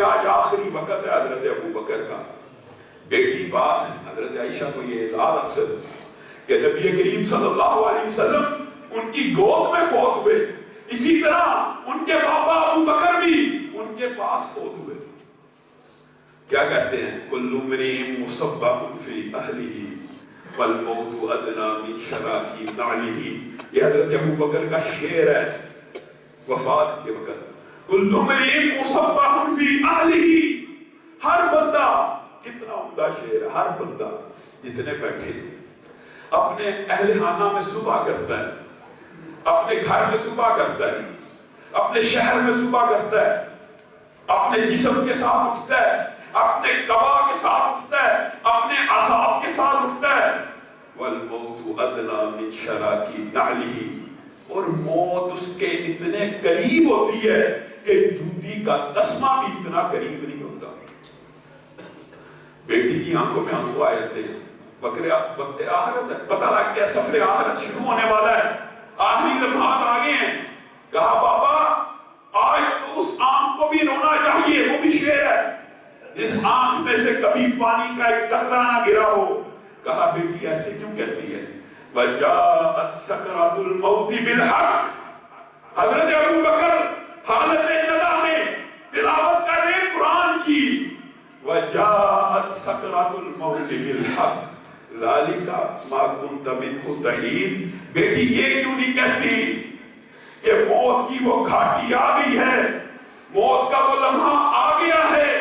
آج آخری وقت ہے حضرت ابو بکر کا، بیٹی پاس ہے، حضرت عائشہ کو یہ اعزاز حاصل کہ نبی کریم صلی اللہ علیہ وسلم ان کی گود میں فوت ہوئے، اسی طرح ان کے بابا ابو بکر بھی ان کے پاس فوت ہوئے۔ کیا کہتے ہیں؟ کل امرئ مصبح فی اہلہ والموت ادنی من شراکی نعلہ، یہ حضرت ابو بکر کا شعر ہے وفات کے وقت۔ کل امرئ مصبح فی اہلہ، ہر بندہ، کتنا عمدہ شعر ہے، ہر بندہ جتنے بیٹھے اپنے اہل خانہ میں صبح کرتا ہے، اپنے گھر میں صبح کرتا ہے، اپنے شہر میں صبح کرتا ہے، اپنے جسم کے ساتھ اٹھتا ہے، اپنے قبا کے ساتھ اٹھتا ہے، اپنے اعصاب کے ساتھ اٹھتا ہے۔ والموت ادنی من شراکی نعلہ، اور موت اس کے اتنے قریب ہوتی ہے کہ جوتی کا تسمہ بھی اتنا قریب نہیں ہوتا۔ بیٹی کی آنکھوں میں آنسو آئے تھے، وقت آخرت ہے، پتہ لگ گیا سفر آخرت شروع ہونے والا ہے، آخری لمحات آگے ہیں۔ کہا بابا آج تو اس آنکھ کو بھی رونا چاہیے، وہ بھی شعر ہے، جس آنکھ میں سے کبھی پانی کا ایک قطرہ نہ گرا ہو۔ کہا بیٹی ایسے کیوں کہتی ہے؟ وَجَاءَتْ سَكْرَةُ الْمَوْتِ بِالْحَقِّ، حضرت ابو بکر حالت ندا میں تلاوت کر رہے قرآن کی، وَجَاءَتْ سَكْرَةُ الْمَوْتِ بِالْحَقِّ ذَلِكَ مَا كُنْتَ مِنْهُ تَحِيدُ، بیٹی یہ کیوں نہیں کہتی کہ موت کی وہ گھاٹی آ گئی ہے، موت کا وہ لمحہ آ گیا ہے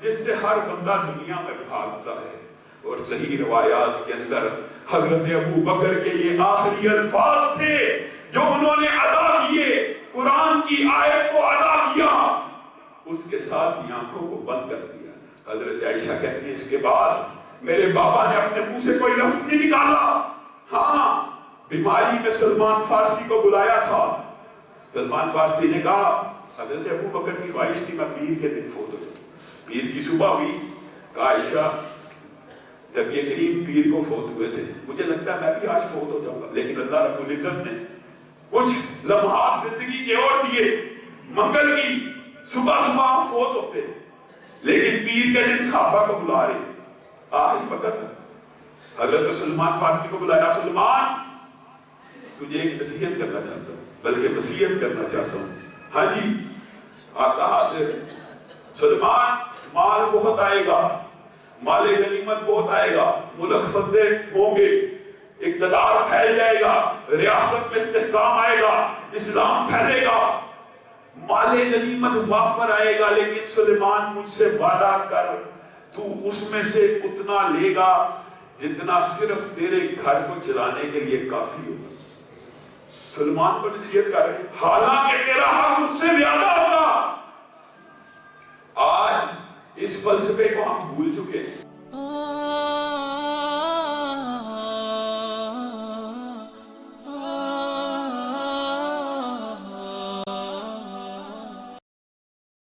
جس سے ہر بندہ دنیا میں بھاگتا ہے۔ اور صحیح روایات کے اندر حضرت ابو بکر کے یہ آخری الفاظ تھے جو انہوں نے ادا کیے، قرآن کی آیت کو ادا کیا، اس کے ساتھ ہی آنکھوں کو بند کر دیا۔ حضرت عائشہ کہتی ہے اس کے بعد میرے بابا نے اپنے منہ سے کوئی لفظ نہیں نکالا، ہاں بیماری میں سلمان فارسی کو بلایا تھا، سلمان فارسی نے کہا حضرت ابو بکر کی خواہش تھی میں پیر کے دن فوت ہو جاؤں۔ پیر کی صبح ہوئی، کہا عائشہ جب یہ کریم پیر کو فوت ہوئے تھے مجھے لگتا ہے میں بھی آج فوت ہو جاؤں گا، لیکن اللہ رب العزت نے کچھ لمحات زندگی کے اور دیے، منگل کی صبح صبح فوت ہوتے، لیکن پیر کے دن صحابہ کو بلا رہے، آخری وقت حضرت سلمان فارسی کو بلایا، سلمان تجھے ایک نصیحت کرنا چاہتا ہوں، بلکہ وصیت کرنا چاہتا ہوں۔ ہاں جی، آقا حاضر، سلمان مال بہت آئے گا، مال غنیمت بہت آئے گا، ملک فتح ہوں گے، اقتدار پھیل جائے گا، ریاست میں استحکام آئے گا، اسلام پھیلے گا، مال غنیمت وافر آئے گا، لیکن سلیمان مجھ سے وعدہ کر تو اس میں سے اتنا لے گا جتنا صرف تیرے گھر کو چلانے کے لیے کافی ہوگا۔ سلیمان کو نصیحت کر رہے، حالانکہ تیرا حق مجھ سے زیادہ ہوگا۔ آج اس فلسفے کو ہم بھول چکے ہیں۔